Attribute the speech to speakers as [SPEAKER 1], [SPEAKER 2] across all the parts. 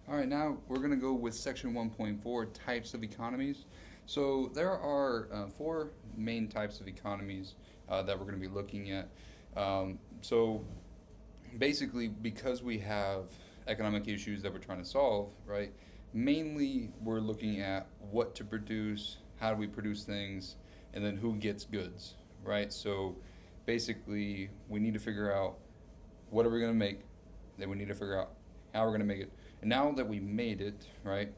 [SPEAKER 1] All right, now we're going to go with section 1.4 types of economies. So there are four main types of economies that we're going to be looking at. So basically, because we have economic issues that we're trying to solve, right? Mainly, we're looking at what to produce, how do we produce things, and then who gets goods, right? So basically, we need to figure out what are we going to make, then we need to figure out how we're going to make it. And now that we made it, right?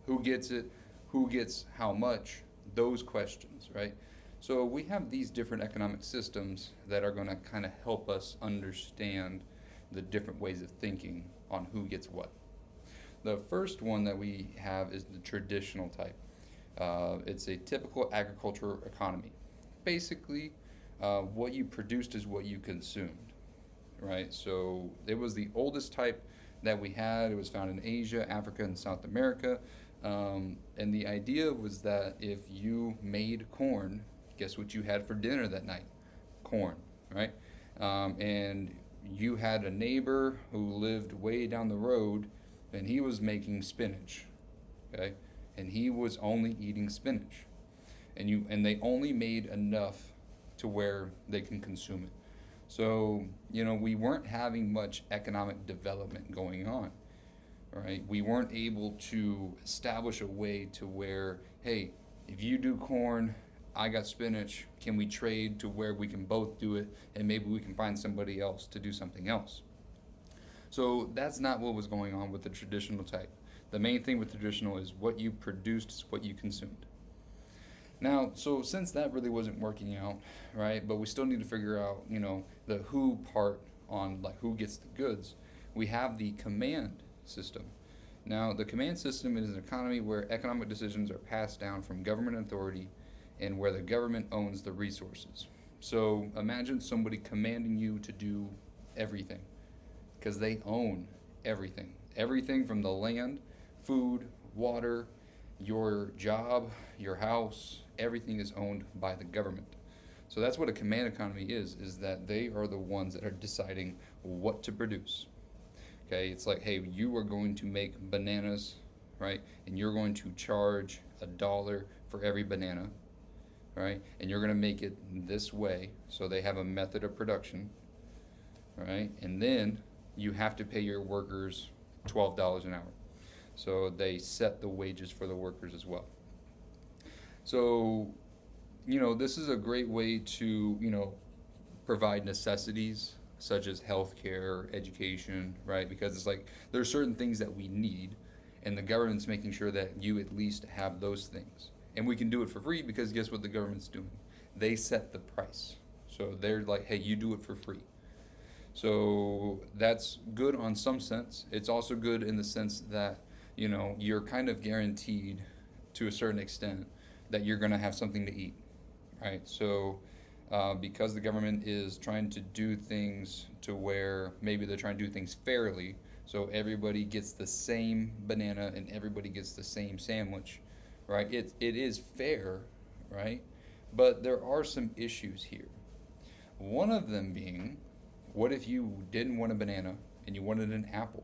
[SPEAKER 1] Who gets it? Who gets how much? Those questions, right? So we have these different economic systems that are going to kind of help us understand the different ways of thinking on who gets what. The first one that we have is the traditional type. It's a typical agricultural economy. Basically, what you produced is what you consumed, right? So it was the oldest type that we had. It was found in Asia, Africa, and South America. And the idea was that if you made corn, guess what you had for dinner that night? Corn, right? And you had a neighbor who lived way down the road, and he was making spinach, okay? And he was only eating spinach, and they only made enough to where they can consume it. So, we weren't having much economic development going on, right? We weren't able to establish a way to where, hey, if you do corn, I got spinach, can we trade to where we can both do it and maybe we can find somebody else to do something else? So that's not what was going on with the traditional type. The main thing with traditional is what you produced is what you consumed. Now, so since that really wasn't working out, right, but we still need to figure out, the who part on like who gets the goods, we have the command system. Now, the command system is an economy where economic decisions are passed down from government authority and where the government owns the resources. So imagine somebody commanding you to do everything because they own everything. Everything from the land, food, water, your job, your house, everything is owned by the government. So that's what a command economy is that they are the ones that are deciding what to produce. Okay, it's like, hey, you are going to make bananas, right? And you're going to charge $1 for every banana, right? And you're going to make it this way. So they have a method of production, right? And then you have to pay your workers $12 an hour. So they set the wages for the workers as well. So, this is a great way to, provide necessities such as healthcare, education, right? Because it's like there's certain things that we need, and the government's making sure that you at least have those things. And we can do it for free because guess what the government's doing? They set the price. So they're like, hey, you do it for free. So that's good on some sense. It's also good in the sense that, you're kind of guaranteed to a certain extent that you're going to have something to eat, right? So because the government is trying to do things to where maybe they're trying to do things fairly, so everybody gets the same banana and everybody gets the same sandwich, right? It is fair, right? But there are some issues here. One of them being, what if you didn't want a banana and you wanted an apple?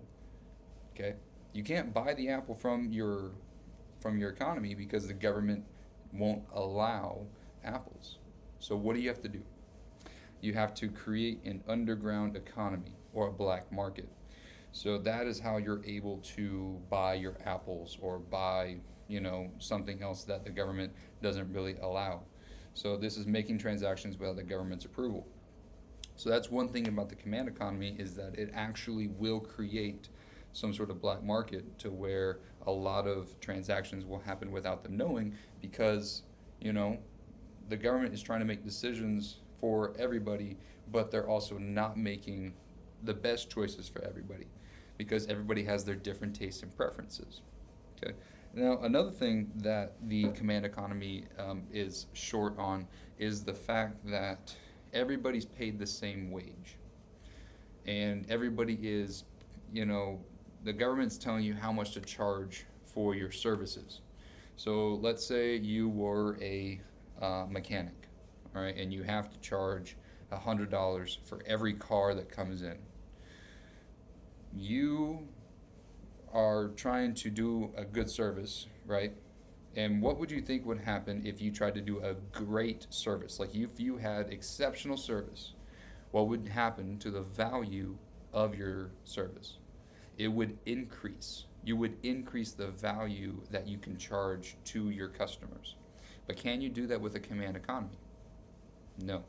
[SPEAKER 1] Okay, you can't buy the apple from your economy because the government won't allow apples. So what do you have to do? You have to create an underground economy or a black market. So that is how you're able to buy your apples or buy, something else that the government doesn't really allow. So this is making transactions without the government's approval. So that's one thing about the command economy is that it actually will create some sort of black market to where a lot of transactions will happen without them knowing because, you know, the government is trying to make decisions for everybody, but they're also not making the best choices for everybody because everybody has their different tastes and preferences. Okay. Now, another thing that the command economy is short on is the fact that everybody's paid the same wage. And everybody is, the government's telling you how much to charge for your services. So let's say you were a mechanic, all right, and you have to charge $100 for every car that comes in. You are trying to do a good service, right? And what would you think would happen if you tried to do a great service? Like if you had exceptional service, what would happen to the value of your service? It would increase. You would increase the value that you can charge to your customers. But can you do that with a command economy? No,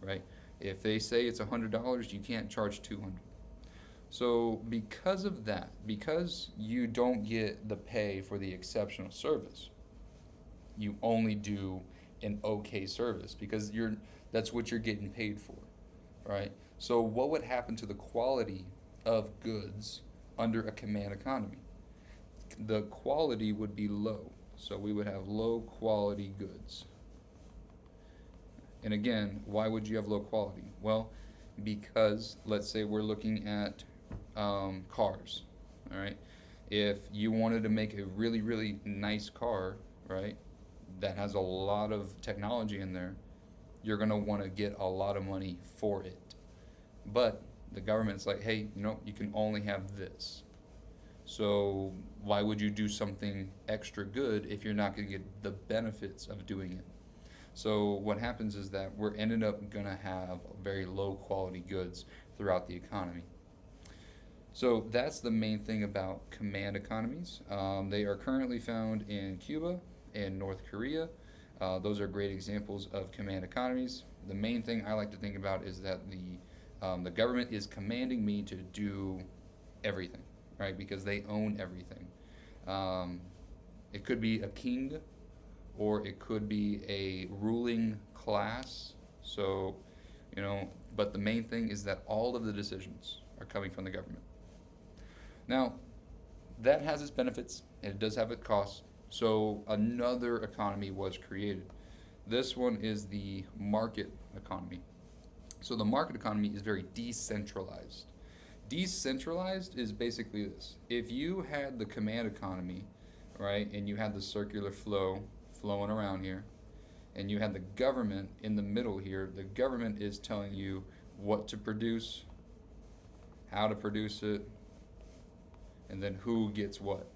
[SPEAKER 1] right? If they say it's $100, you can't charge 200. So because of that, because you don't get the pay for the exceptional service, you only do an okay service because that's what you're getting paid for, right? So what would happen to the quality of goods under a command economy? The quality would be low. So we would have low quality goods. And again, why would you have low quality? Well, because let's say we're looking at cars, all right? If you wanted to make a really, really nice car, right, that has a lot of technology in there, you're going to want to get a lot of money for it. But the government's like, hey, you can only have this. So why would you do something extra good if you're not going to get the benefits of doing it? So what happens is that we're ended up going to have very low quality goods throughout the economy. So that's the main thing about command economies. They are currently found in Cuba and North Korea. Those are great examples of command economies. The main thing I like to think about is that the government is commanding me to do everything, right? Because they own everything. It could be a king, or it could be a ruling class. So, but the main thing is that all of the decisions are coming from the government. Now, that has its benefits, and it does have its costs. So another economy was created. This one is the market economy. So the market economy is very decentralized. Decentralized is basically this. If you had the command economy, right, and you had the circular flow flowing around here, and you had the government in the middle here, the government is telling you what to produce, how to produce it, and then who gets what.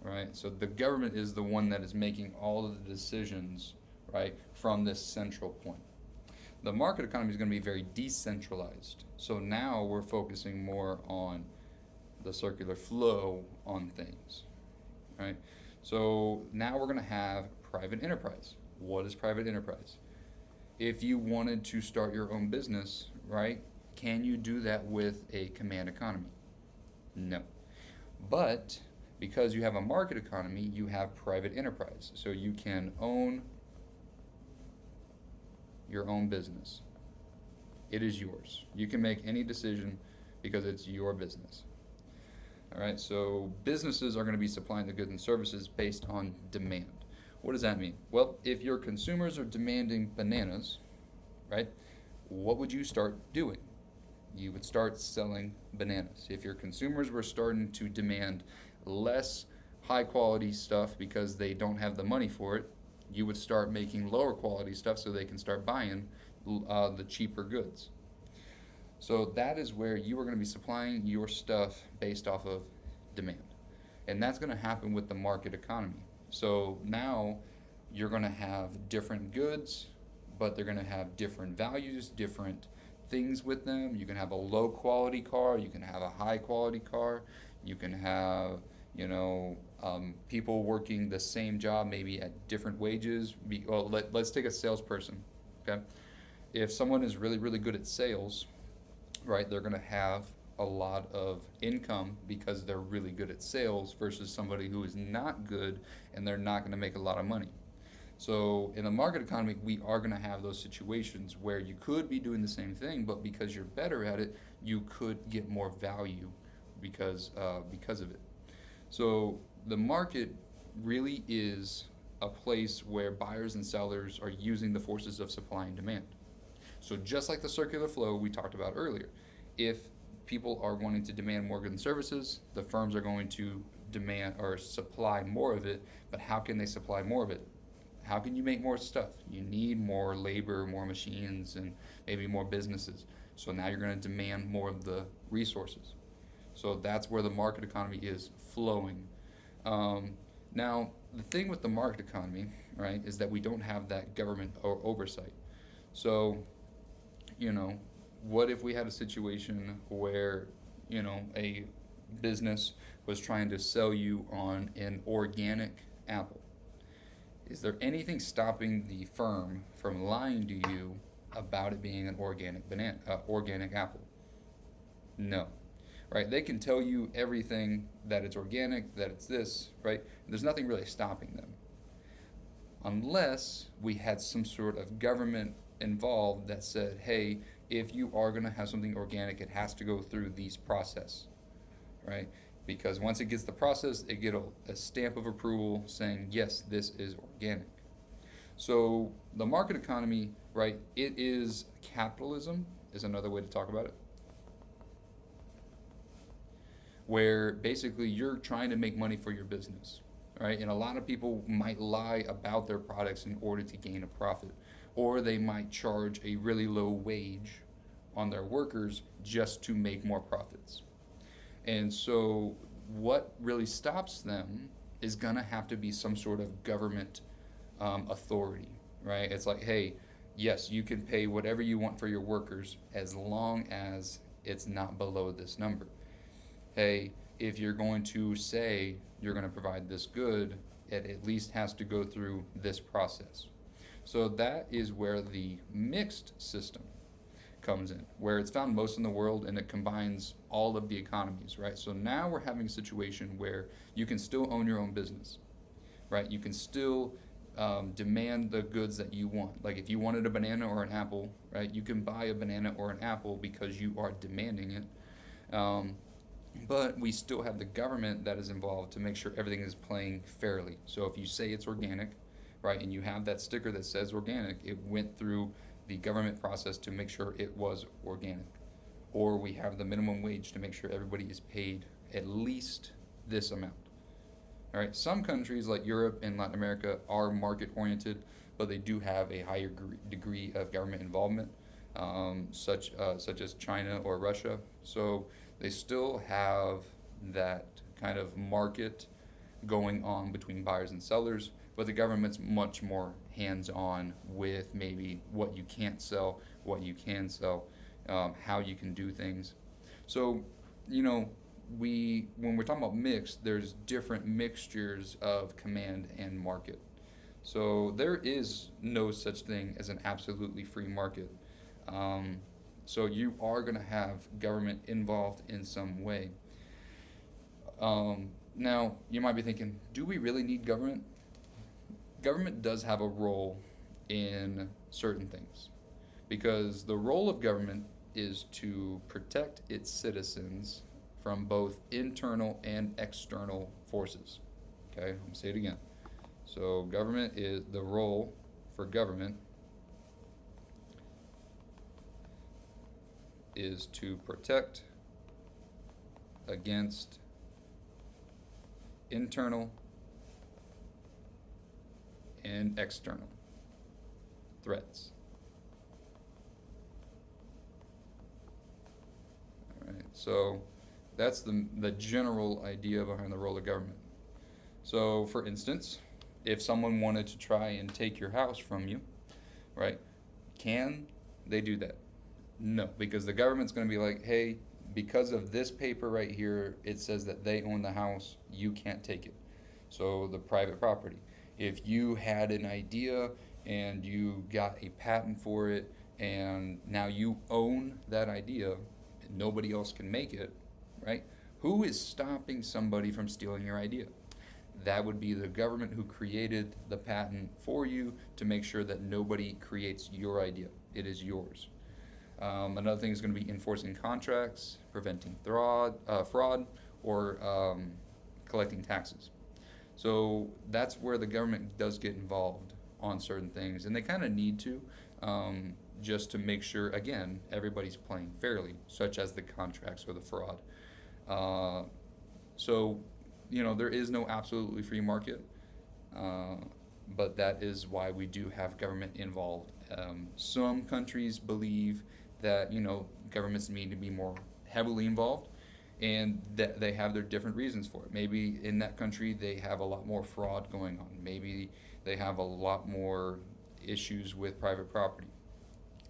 [SPEAKER 1] Right? So the government is the one that is making all of the decisions, right, from this central point. The market economy is going to be very decentralized. So now we're focusing more on the circular flow on things, right? So now we're going to have private enterprise. What is private enterprise? If you wanted to start your own business, right, can you do that with a command economy? No. But because you have a market economy, you have private enterprise. So you can own your own business. It is yours. You can make any decision because it's your business. All right, so businesses are going to be supplying the goods and services based on demand. What does that mean? Well, if your consumers are demanding bananas, right, what would you start doing? You would start selling bananas. If your consumers were starting to demand less high quality stuff because they don't have the money for it, you would start making lower quality stuff so they can start buying the cheaper goods. So that is where you are going to be supplying your stuff based off of demand. And that's going to happen with the market economy. So now you're going to have different goods, but they're going to have different values, different things with them. You can have a low quality car, you can have a high quality car, you can have, people working the same job maybe at different wages. Let's take a salesperson, okay? If someone is really, really good at sales, right, they're going to have a lot of income because they're really good at sales versus somebody who is not good and they're not going to make a lot of money. So in the market economy, we are going to have those situations where you could be doing the same thing, but because you're better at it, you could get more value because of it. So the market really is a place where buyers and sellers are using the forces of supply and demand. So just like the circular flow we talked about earlier, if people are wanting to demand more goods and services, the firms are going to demand or supply more of it, but how can they supply more of it? How can you make more stuff? You need more labor, more machines, and maybe more businesses. So now you're going to demand more of the resources. So that's where the market economy is flowing. Um, Now, the thing with the market economy, right, is that we don't have that government oversight. So, you know, what if we had a situation where, a business was trying to sell you on an organic apple? Is there anything stopping the firm from lying to you about it being an organic apple? No, right? They can tell you everything that it's organic, that it's this, right? There's nothing really stopping them, unless we had some sort of government involved that said, hey, if you are going to have something organic, it has to go through these process, right? Because once it gets the process, it get a stamp of approval saying, yes, this is organic. So the market economy, right, it is capitalism, is another way to talk about it, where basically you're trying to make money for your business, right? And a lot of people might lie about their products in order to gain a profit, or they might charge a really low wage on their workers just to make more profits. And so, what really stops them is gonna have to be some sort of government authority, right? It's like, hey, yes, you can pay whatever you want for your workers as long as it's not below this number. Hey, if you're going to say you're going to provide this good, it at least has to go through this process. So that is where the mixed system comes in, where it's found most in the world and it combines all of the economies, right? So now we're having a situation where you can still own your own business, right? You can still demand the goods that you want. Like if you wanted a banana or an apple, right? You can buy a banana or an apple because you are demanding it. But we still have the government that is involved to make sure everything is playing fairly. So if you say it's organic, right, and you have that sticker that says organic, it went through the government process to make sure it was organic. Or we have the minimum wage to make sure everybody is paid at least this amount. All right, some countries like Europe and Latin America are market oriented, but they do have a higher degree of government involvement, such as China or Russia. So they still have that kind of market going on between buyers and sellers, but the government's much more hands-on with maybe what you can't sell, what you can sell, how you can do things. So, you know, when we're talking about mixed, there's different mixtures of command and market. So there is no such thing as an absolutely free market. Um, so you are going to have government involved in some way. Now, you might be thinking, do we really need government? Government does have a role in certain things because the role of government is to protect its citizens from both internal and external forces. Okay, I'm gonna say it again. So, government is the role for government is to protect against internal and external threats. All right, so that's the general idea behind the role of government. So, for instance, if someone wanted to try and take your house from you, right, can they do that? No, because the government's going to be like, hey, because of this paper right here, it says that they own the house, you can't take it. So, the private property. If you had an idea and you got a patent for it and now you own that idea, nobody else can make it, right? Who is stopping somebody from stealing your idea? That would be the government who created the patent for you to make sure that nobody creates your idea. It is yours. Another thing is going to be enforcing contracts, preventing fraud, or collecting taxes. So that's where the government does get involved on certain things, and they kind of need to, just to make sure, again, everybody's playing fairly, such as the contracts or the fraud. So, there is no absolutely free market, but that is why we do have government involved. Some countries believe that, governments need to be more heavily involved, and that they have their different reasons for it. Maybe in that country they have a lot more fraud going on. Maybe they have a lot more issues with private property.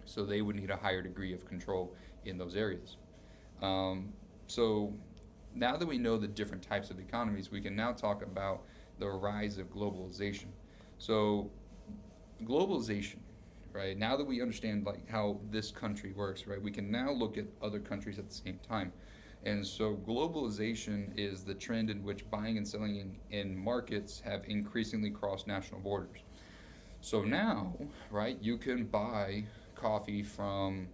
[SPEAKER 1] So they would need a higher degree of control in those areas. So now that we know the different types of economies, we can now talk about the rise of globalization. So globalization, right? Now that we understand like how this country works, right, we can now look at other countries at the same time. And so globalization is the trend in which buying and selling in markets have increasingly crossed national borders. So now, right, you can buy coffee from,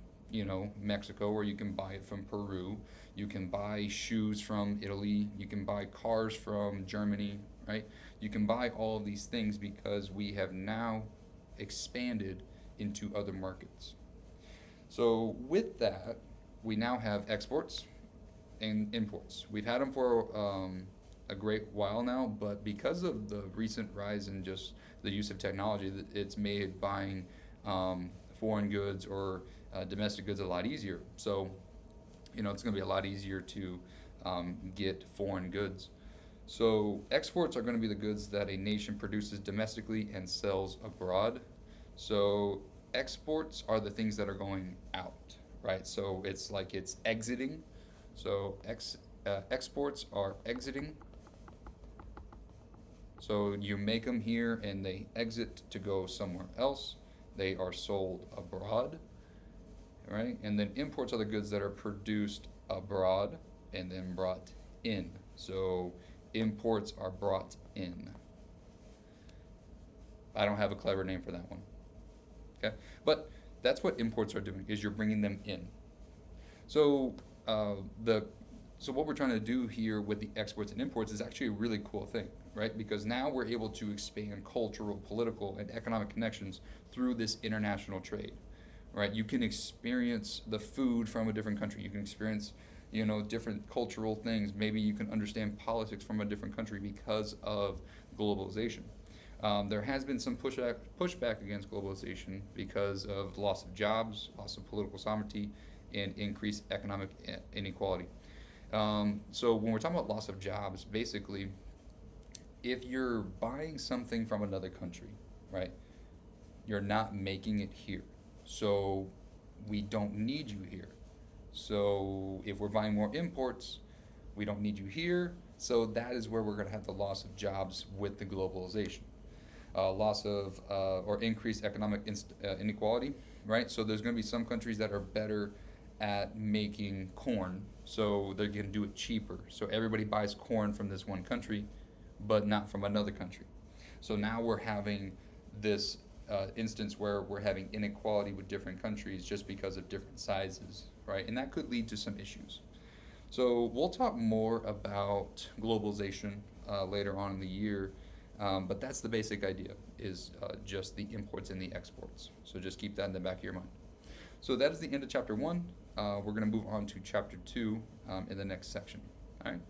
[SPEAKER 1] Mexico, or you can buy it from Peru. You can buy shoes from Italy. You can buy cars from Germany, right? You can buy all of these things because we have now expanded into other markets. So with that, we now have exports and imports. We've had them for a great while now, but because of the recent rise in just the use of technology, it's made buying foreign goods or domestic goods a lot easier. So, it's going to be a lot easier to get foreign goods. So exports are going to be the goods that a nation produces domestically and sells abroad. So exports are the things that are going out, right? So it's like it's exiting. So exports are exiting. So you make them here and they exit to go somewhere else. They are sold abroad, right? And then imports are the goods that are produced abroad and then brought in. So imports are brought in. I don't have a clever name for that one. Okay, but that's what imports are doing, is you're bringing them in. So so what we're trying to do here with the exports and imports is actually a really cool thing, right? Because now we're able to expand cultural, political, and economic connections through this international trade, right? You can experience the food from a different country. You can experience, different cultural things. Maybe you can understand politics from a different country because of globalization. There has been some pushback against globalization because of loss of jobs, loss of political sovereignty, and increased economic inequality. So when we're talking about loss of jobs, basically, if you're buying something from another country, right, you're not making it here. So we don't need you here. So if we're buying more imports, we don't need you here. So that is where we're going to have the loss of jobs with the globalization. Loss of or increased economic inequality, right? So there's going to be some countries that are better at making corn, so they're going to do it cheaper. So everybody buys corn from this one country, but not from another country. So now we're having this instance where we're having inequality with different countries just because of different sizes, right? And that could lead to some issues. So we'll talk more about globalization later on in the year, but that's the basic idea, is just the imports and the exports. So just keep that in the back of your mind. So that is the end of chapter 1. We're going to move on to chapter 2 in the next section. All right.